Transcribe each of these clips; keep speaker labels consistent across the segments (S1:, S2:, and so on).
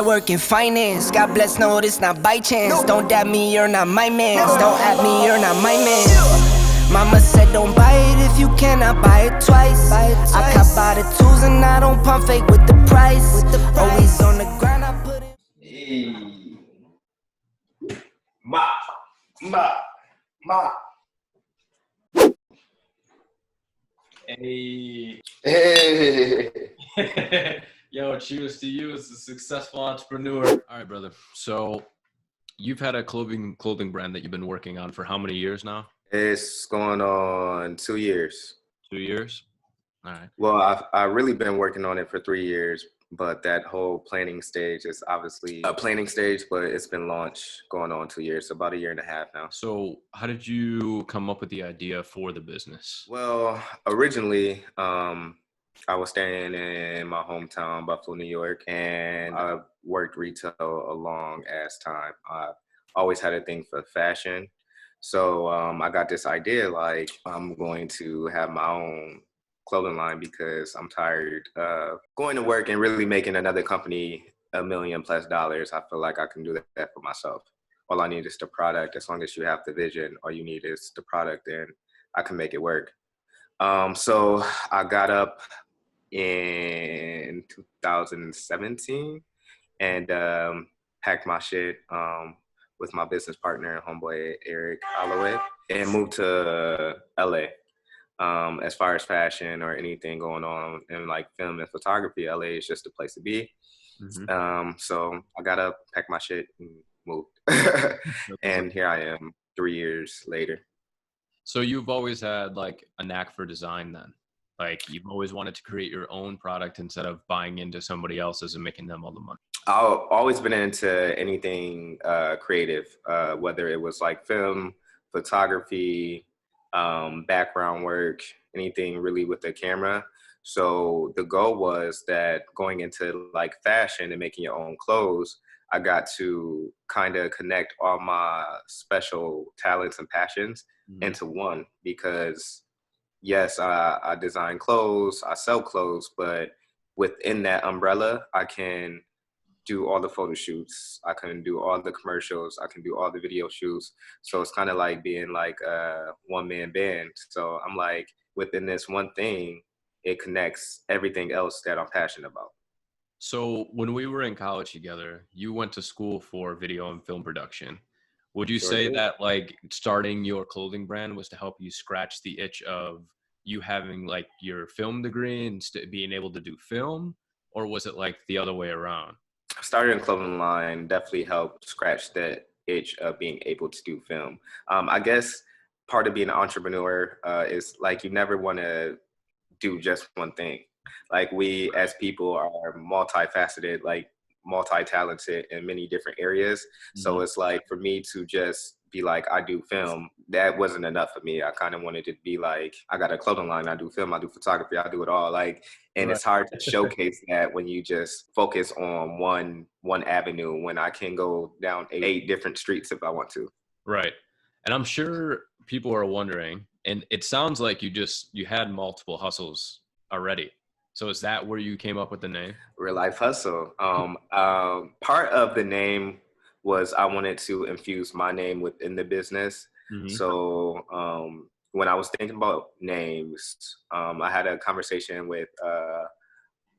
S1: I work in finance. God bless, no, this not by chance. Don't dab me, you're not my mans. Don't at me, you're not my man. Mama said don't buy it if you cannot buy it twice. I cop by the tools and I don't pump fake with the price. Always on the grind, I put it.
S2: Hey. Ma. Hey.
S3: Hey. Yo, cheers to you as a successful entrepreneur. All right, brother. So you've had a clothing brand that you've been working on for how many years now?
S2: It's going on 2 years.
S3: 2 years? All right.
S2: Well, I've really been working on it for 3 years, but that whole planning stage is obviously a planning stage, but it's been launched going on 2 years, so about 1.5 years now.
S3: So how did you come up with the idea for the business?
S2: Well, originally, I was staying in my hometown, Buffalo, New York, and I worked retail a long ass time. I always had a thing for fashion. So I got this idea, like, I'm going to have my own clothing line because I'm tired of going to work and really making another company $1 million+ dollars. I feel like I can do that for myself. All I need is the product. As long as you have the vision, all you need is the product, and I can make it work. So I got up in 2017 and packed my shit with my business partner and homeboy Eric Holloway and moved to LA. As far as fashion or anything going on in like film and photography, LA is just a place to be. Mm-hmm. So I got up, packed my shit, and moved. And here I am 3 years later.
S3: So you've always had like a knack for design then? Like you've always wanted to create your own product instead of buying into somebody else's and making them all the money?
S2: I've always been into anything creative, whether it was like film, photography, background work, anything really with the camera. So the goal was that going into like fashion and making your own clothes, I got to kind of connect all my special talents and passions into one, because yes, I design clothes, I sell clothes, but within that umbrella, I can do all the photo shoots, I can do all the commercials, I can do all the video shoots. So it's kind of like being like a one-man band. So I'm like, within this one thing, it connects everything else that I'm passionate about.
S3: So when we were in college together, you went to school for video and film production. Would you say that like starting your clothing brand was to help you scratch the itch of you having like your film degree and being able to do film? Or was it like the other way around?
S2: Starting a clothing line definitely helped scratch the itch of being able to do film. I guess part of being an entrepreneur is like you never want to do just one thing. Like we as people are multifaceted, like multi-talented in many different areas. Mm-hmm. So it's like for me to just be like, I do film, that wasn't enough for me. I kind of wanted to be like, I got a clothing line, I do film, I do photography, I do it all. Like, and right. It's hard to showcase that when you just focus on one avenue, when I can go down eight different streets if I want to.
S3: Right. And I'm sure people are wondering, and it sounds like you had multiple hustles already. So is that where you came up with the name?
S2: Real Life Hustle. Part of the name was I wanted to infuse my name within the business. Mm-hmm. So when I was thinking about names, I had a conversation with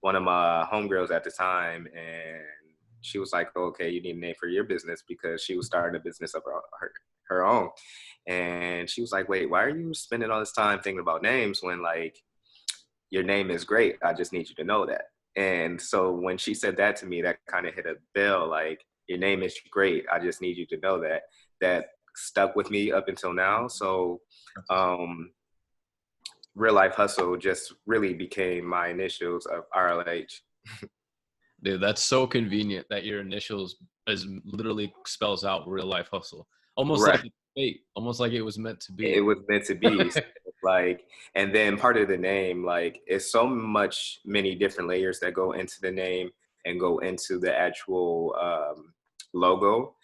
S2: one of my homegirls at the time, and she was like, okay, you need a name for your business, because she was starting a business of her own. And she was like, wait, why are you spending all this time thinking about names when like your name is great? I just need you to know that. And so when she said that to me, that kind of hit a bell, like, your name is great, I just need you to know that. That stuck with me up until now. So Real Life Hustle just really became my initials of RLH.
S3: Dude, that's so convenient that your initials is literally spells out Real Life Hustle. Almost right. Like it's fate, almost like it was meant to be.
S2: It was meant to be. Like, and then part of the name, like, it's so many different layers that go into the name and go into the actual logo,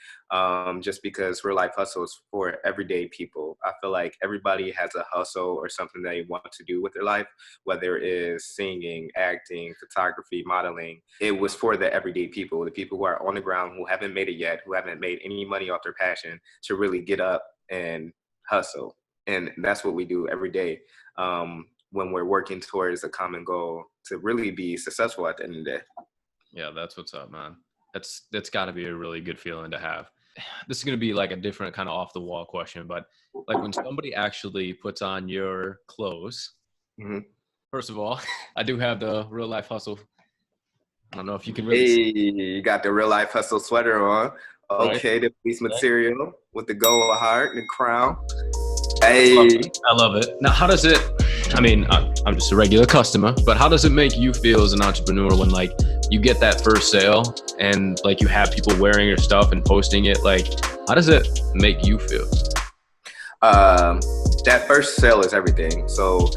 S2: just because Real Life Hustle is for everyday people. I feel like everybody has a hustle or something they want to do with their life, whether it is singing, acting, photography, modeling. It was for the everyday people, the people who are on the ground, who haven't made it yet, who haven't made any money off their passion, to really get up and hustle. And that's what we do every day, when we're working towards a common goal to really be successful at the end of the day.
S3: Yeah, that's what's up, man. That's got to be a really good feeling to have. This is going to be like a different kind of off the wall question, but like when somebody actually puts on your clothes, first of all, I do have the Real Life Hustle. I don't know if you can really see.
S2: You got the Real Life Hustle sweater on. Okay, right. The police material with the gold heart and the crown. Hey,
S3: I love it. Now, how does it, I mean, I'm just a regular customer, but how does it make you feel as an entrepreneur when like you get that first sale and like you have people wearing your stuff and posting it? Like, how does it make you feel?
S2: That first sale is everything. So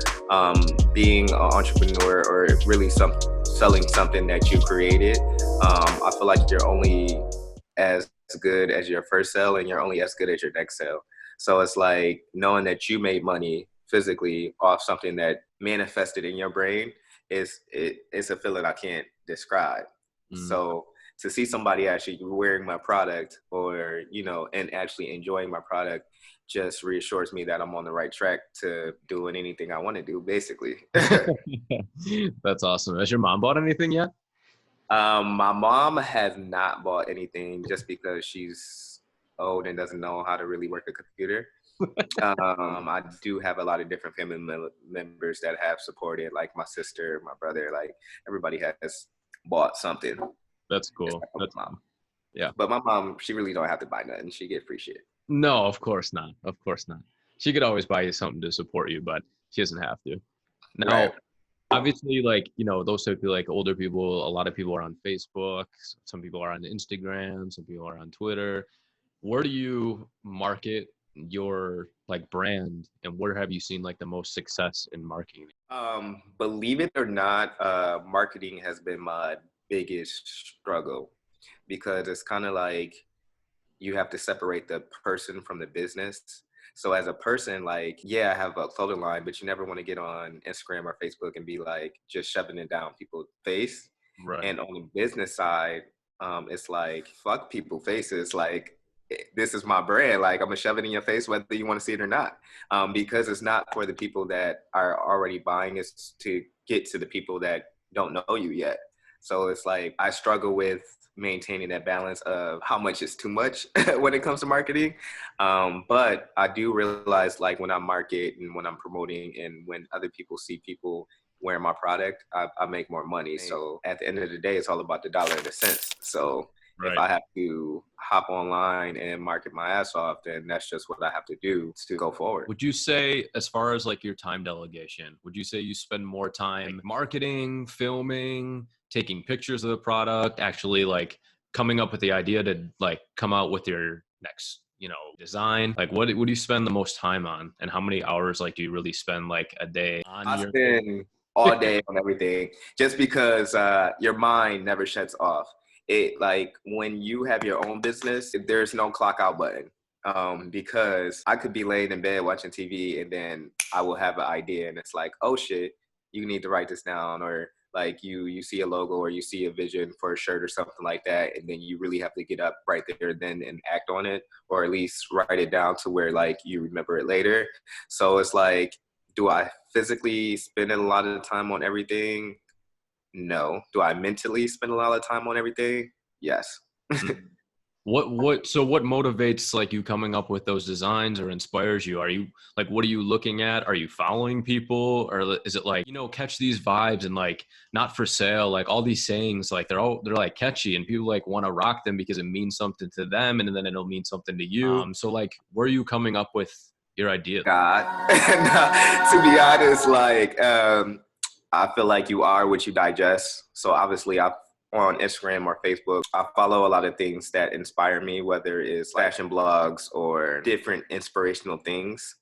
S2: being an entrepreneur or really selling something that you created, I feel like you're only as good as your first sale and you're only as good as your next sale. So it's like knowing that you made money physically off something that manifested in your brain it's a feeling I can't describe. So to see somebody actually wearing my product or, you know, and actually enjoying my product just reassures me that I'm on the right track to doing anything I want to do, basically.
S3: That's awesome. Has your mom bought anything yet?
S2: My mom has not bought anything just because she's old and doesn't know how to really work a computer. I do have a lot of different family members that have supported, like my sister, my brother, like everybody has bought something.
S3: That's cool. That's
S2: mom.
S3: Yeah.
S2: But my mom, she really don't have to buy nothing. She get free shit.
S3: No, of course not. Of course not. She could always buy you something to support you, but she doesn't have to. Now, right. Obviously, like, you know, those type of people, like older people, a lot of people are on Facebook. Some people are on Instagram. Some people are on Twitter. Where do you market your like brand, and where have you seen like the most success in marketing?
S2: Believe it or not, marketing has been my biggest struggle because it's kind of like you have to separate the person from the business. So as a person, like, yeah, I have a clothing line, but you never want to get on Instagram or Facebook and be like just shoving it down people's face.
S3: Right.
S2: And on the business side, it's like, fuck people's faces. Like, this is my brand. Like, I'm gonna shove it in your face whether you want to see it or not, because it's not for the people that are already buying. It's to get to the people that don't know you yet. So it's like I struggle with maintaining that balance of how much is too much when it comes to marketing. But I do realize, like, when I market and when I'm promoting and when other people see people wearing my product, I make more money. So at the end of the day, it's all about the dollar and the cents. So right. If I have to hop online and market my ass off, then that's just what I have to do to go forward.
S3: Would you say, as far as like your time delegation, would you say you spend more time marketing, filming, taking pictures of the product, actually like coming up with the idea to like come out with your next, you know, design? Like what do you spend the most time on, and how many hours like do you really spend like a day on?
S2: I spend all day on everything, just because your mind never shuts off. It, like, when you have your own business, there's no clock out button, because I could be laying in bed watching TV and then I will have an idea and it's like, oh shit, you need to write this down, or like you see a logo or you see a vision for a shirt or something like that, and then you really have to get up right there then and act on it, or at least write it down to where like you remember it later. So it's like, do I physically spend a lot of time on everything? No. Do I mentally spend a lot of time on everything? Yes.
S3: So what motivates like you coming up with those designs or inspires you? Are you like, what are you looking at? Are you following people, or is it like, you know, catch these vibes and like not for sale, like all these sayings, like they're like catchy and people like want to rock them because it means something to them and then it'll mean something to you. So like, where are you coming up with your ideas?
S2: God, to be honest, like, I feel like you are what you digest. So obviously on Instagram or Facebook, I follow a lot of things that inspire me, whether it's fashion blogs or different inspirational things.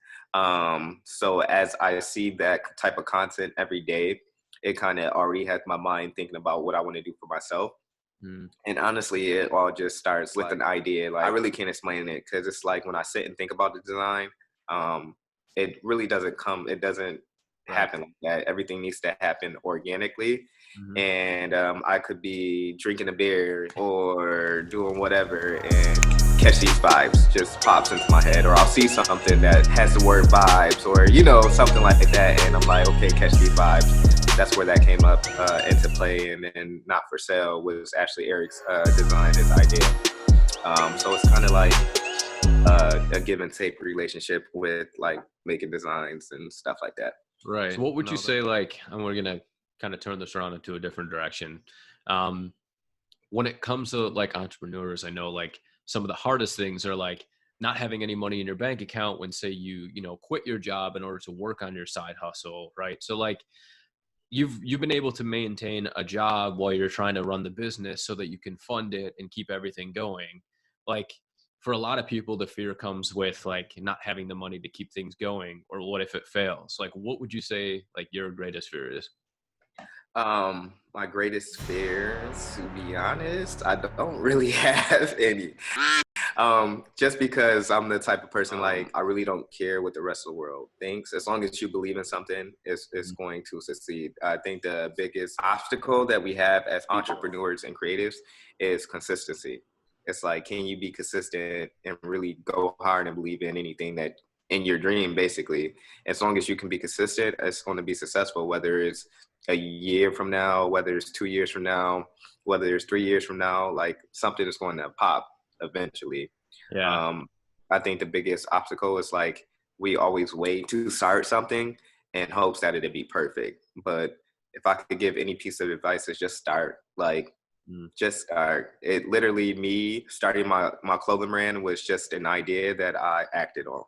S2: So as I see that type of content every day, it kind of already has my mind thinking about what I want to do for myself.
S3: Mm.
S2: And honestly, it all just starts with an idea. Like, I really can't explain it because it's like when I sit and think about the design, it really it doesn't happen like that. Everything needs to happen organically.
S3: Mm-hmm.
S2: And I could be drinking a beer or doing whatever and catch these vibes just pops into my head, or I'll see something that has the word vibes, or something like that, and I'm like, okay, catch these vibes. That's where that came up into play. And then Not For Sale was actually Eric's design, his idea. So it's kind of like a give and take relationship with like making designs and stuff like that.
S3: Right. So what would you say, like, and we're going to kind of turn this around into a different direction. When it comes to like entrepreneurs, I know like some of the hardest things are like not having any money in your bank account when, say, you quit your job in order to work on your side hustle. Right. So like, you've been able to maintain a job while you're trying to run the business so that you can fund it and keep everything going. Like, for a lot of people, the fear comes with like not having the money to keep things going, or what if it fails? Like, what would you say like your greatest fear is?
S2: My greatest fears, to be honest, I don't really have any. Just because I'm the type of person, like, I really don't care what the rest of the world thinks. As long as you believe in something, it's going to succeed. I think the biggest obstacle that we have as entrepreneurs and creatives is consistency. It's like, can you be consistent and really go hard and believe in anything that in your dream, basically? As long as you can be consistent, it's going to be successful, whether it's a year from now, whether it's 2 years from now, whether it's 3 years from now, like, something is going to pop eventually.
S3: Yeah.
S2: I think the biggest obstacle is like, we always wait to start something in hopes that it'd be perfect. But if I could give any piece of advice, is just start. Like, just start. It literally, me starting my clothing brand was just an idea that I acted on.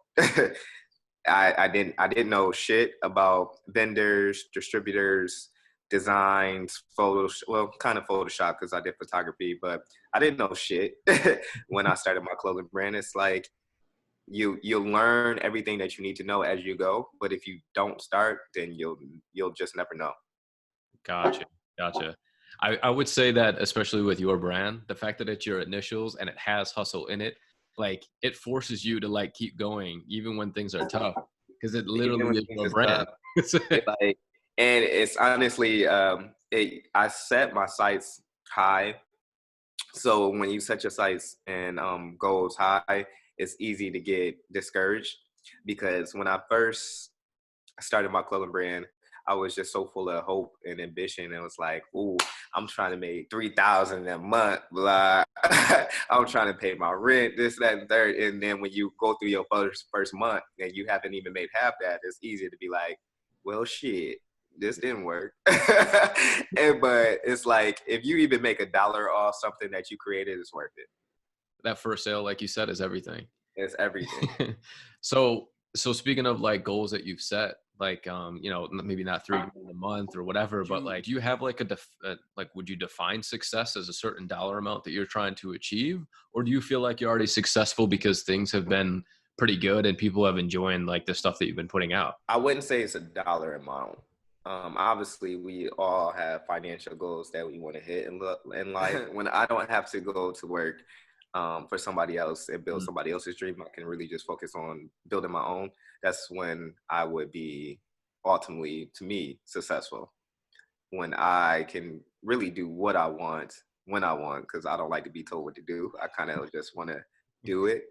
S2: I didn't know shit about vendors, distributors, designs, photos. Well, kind of Photoshop because I did photography, but I didn't know shit when I started my clothing brand. It's like, you'll learn everything that you need to know as you go, but if you don't start, then you'll just never know.
S3: Gotcha. I would say that, especially with your brand, the fact that it's your initials and it has hustle in it, like, it forces you to like keep going even when things are tough, because it literally is your brand.
S2: Like, and it's honestly, I set my sights high. So when you set your sights and goals high, it's easy to get discouraged, because when I first started my clothing brand, I was just so full of hope and ambition. It was like, ooh, I'm trying to make $3,000 a month, blah. I'm trying to pay my rent, this, that, and third. And then when you go through your first month and you haven't even made half that, it's easy to be like, well, shit, this didn't work. But it's like, if you even make $1 off something that you created, it's worth it.
S3: That first sale, like you said, is everything.
S2: It's everything.
S3: So speaking of like goals that you've set, like, maybe not $3,000 a month or whatever, but like, do you have like like, would you define success as a certain dollar amount that you're trying to achieve? Or do you feel like you're already successful because things have been pretty good and people have enjoyed like the stuff that you've been putting out?
S2: I wouldn't say it's a dollar amount. Obviously, we all have financial goals that we want to hit in life. When I don't have to go to work for somebody else and build somebody else's dream, I can really just focus on building my own. That's when I would be ultimately, to me, successful. When I can really do what I want when I want, because I don't like to be told what to do. I kind of just want to do it.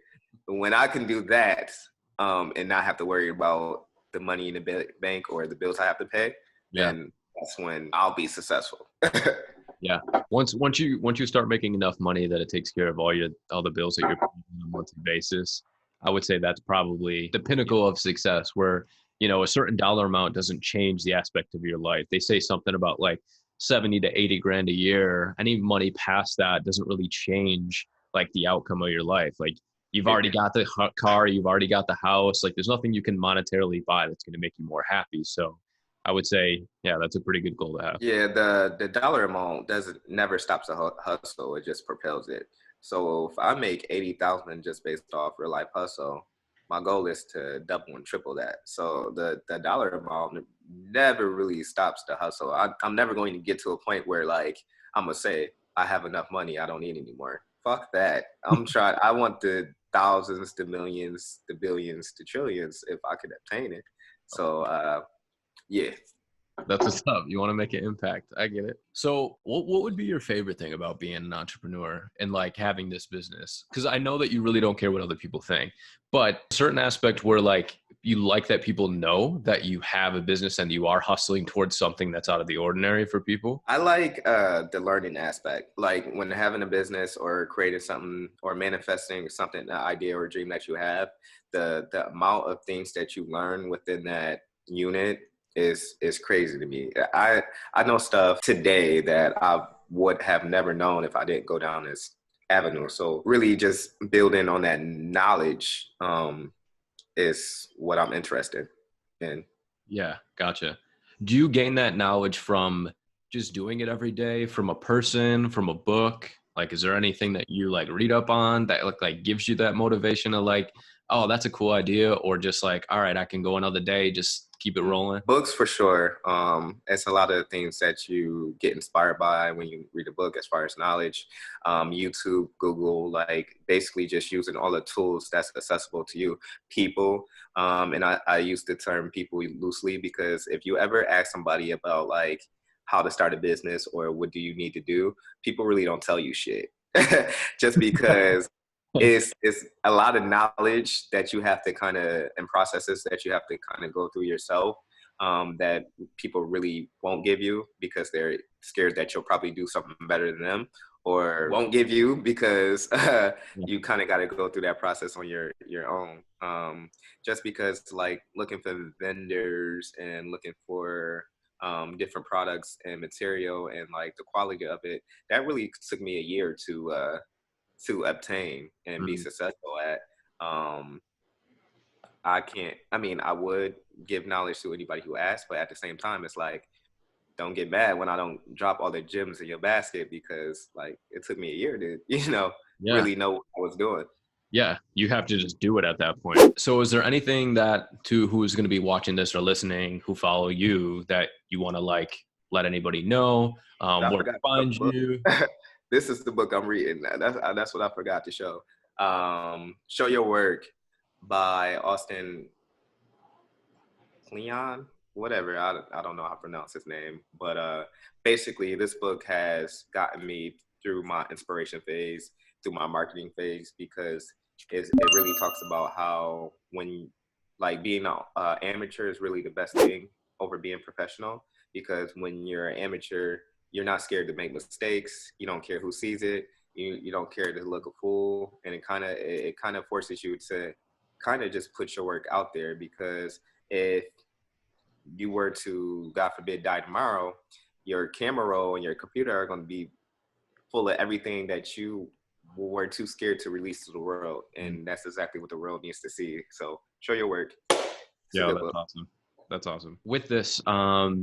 S2: But when I can do that and not have to worry about the money in the bank or the bills I have to pay, then that's when I'll be successful.
S3: Yeah. Once you start making enough money that it takes care of all the bills that you're paying on a monthly basis, I would say that's probably the pinnacle of success, where, a certain dollar amount doesn't change the aspect of your life. They say something about like 70 to 80 grand a year. Any money past that doesn't really change like the outcome of your life. Like, you've already got the car, you've already got the house. Like, there's nothing you can monetarily buy that's going to make you more happy. So I would say, yeah, that's a pretty good goal to have.
S2: Yeah, the dollar amount never stops the hustle. It just propels it. So if I make 80,000 just based off real life hustle, my goal is to double and triple that. So the dollar amount never really stops the hustle. I'm never going to get to a point where, like, I'm gonna say, I have enough money, I don't need any more. Fuck that. I want the thousands, the millions, the billions, the trillions if I could obtain it. So, yeah.
S3: That's what's up. You want to make an impact. I get it. So what would be your favorite thing about being an entrepreneur and like having this business? Because I know that you really don't care what other people think, but a certain aspect where like you like that people know that you have a business and you are hustling towards something that's out of the ordinary for people.
S2: I like the learning aspect. Like when having a business or creating something or manifesting something, an idea or dream that you have, the amount of things that you learn within that unit is crazy to me. I know stuff today that I would have never known if I didn't go down this avenue. So really just building on that knowledge is what I'm interested in.
S3: Yeah, gotcha. Do you gain that knowledge from just doing it every day, from a person, from a book? Like, is there anything that you like read up on that like gives you that motivation to like, oh, that's a cool idea, or just like, all right, I can go another day, just keep it rolling?
S2: Books for sure. It's a lot of things that you get inspired by when you read a book as far as knowledge. YouTube, Google, like basically just using all the tools that's accessible to you. People, and I use the term people loosely because if you ever ask somebody about like how to start a business or what do you need to do, people really don't tell you shit. Just because it's a lot of knowledge that you have to kind of, and processes that you have to kind of go through yourself, that people really won't give you because they're scared that you'll probably do something better than them, or won't give you because you kind of got to go through that process on your own. Just because like looking for vendors and looking for different products and material and like the quality of it, that really took me a year to obtain and be successful at. I would give knowledge to anybody who asks, but at the same time, it's like, don't get mad when I don't drop all the gems in your basket because like it took me a year to,
S3: Yeah.
S2: really know what I was doing.
S3: Yeah, you have to just do it at that point. So is there anything that to who is going to be watching this or listening who follow you that you want to like let anybody know where to find you?
S2: This is the book I'm reading. That's what I forgot to show. Show Your Work by Austin Kleon, whatever. I don't know how to pronounce his name, but basically this book has gotten me through my inspiration phase, through my marketing phase, because it really talks about how when like being an amateur is really the best thing over being professional, because when you're an amateur, you're not scared to make mistakes. You don't care who sees it. You don't care to look a fool, and it kind of forces you to kind of just put your work out there, because if you were to, God forbid, die tomorrow, your camera roll and your computer are going to be full of everything that you were too scared to release to the world, and that's exactly what the world needs to see. So show your work.
S3: Yeah, that's awesome. That's awesome. With this,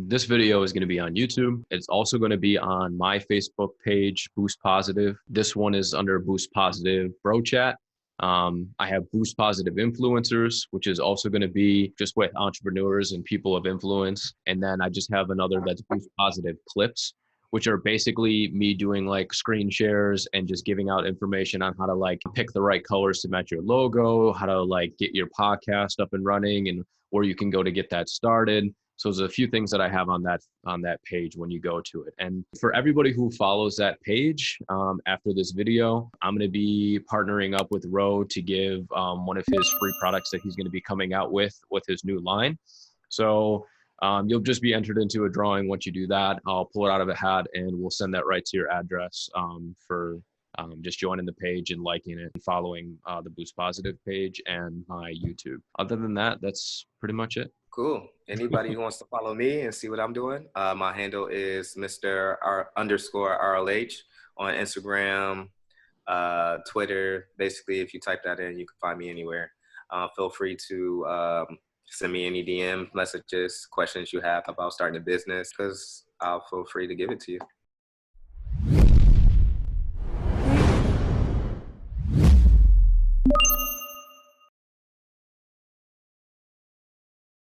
S3: this video is going to be on YouTube. It's also going to be on my Facebook page, Boost Positive. This one is under Boost Positive Bro Chat. I have Boost Positive Influencers, which is also going to be just with entrepreneurs and people of influence. And then I just have another that's Boost Positive Clips, which are basically me doing like screen shares and just giving out information on how to like pick the right colors to match your logo, how to like get your podcast up and running, and where you can go to get that started. So there's a few things that I have on that page when you go to it. And for everybody who follows that page, after this video, I'm going to be partnering up with Ro to give one of his free products that he's going to be coming out with his new line. So you'll just be entered into a drawing. Once you do that, I'll pull it out of a hat and we'll send that right to your address for just joining the page and liking it and following the Boost Positive page and my YouTube. Other than that, that's pretty much it.
S2: Cool. Anybody who wants to follow me and see what I'm doing, my handle is Mr. _RLH on Instagram, Twitter. Basically, if you type that in, you can find me anywhere. Feel free to send me any DM messages, questions you have about starting a business, because I'll feel free to give it to you.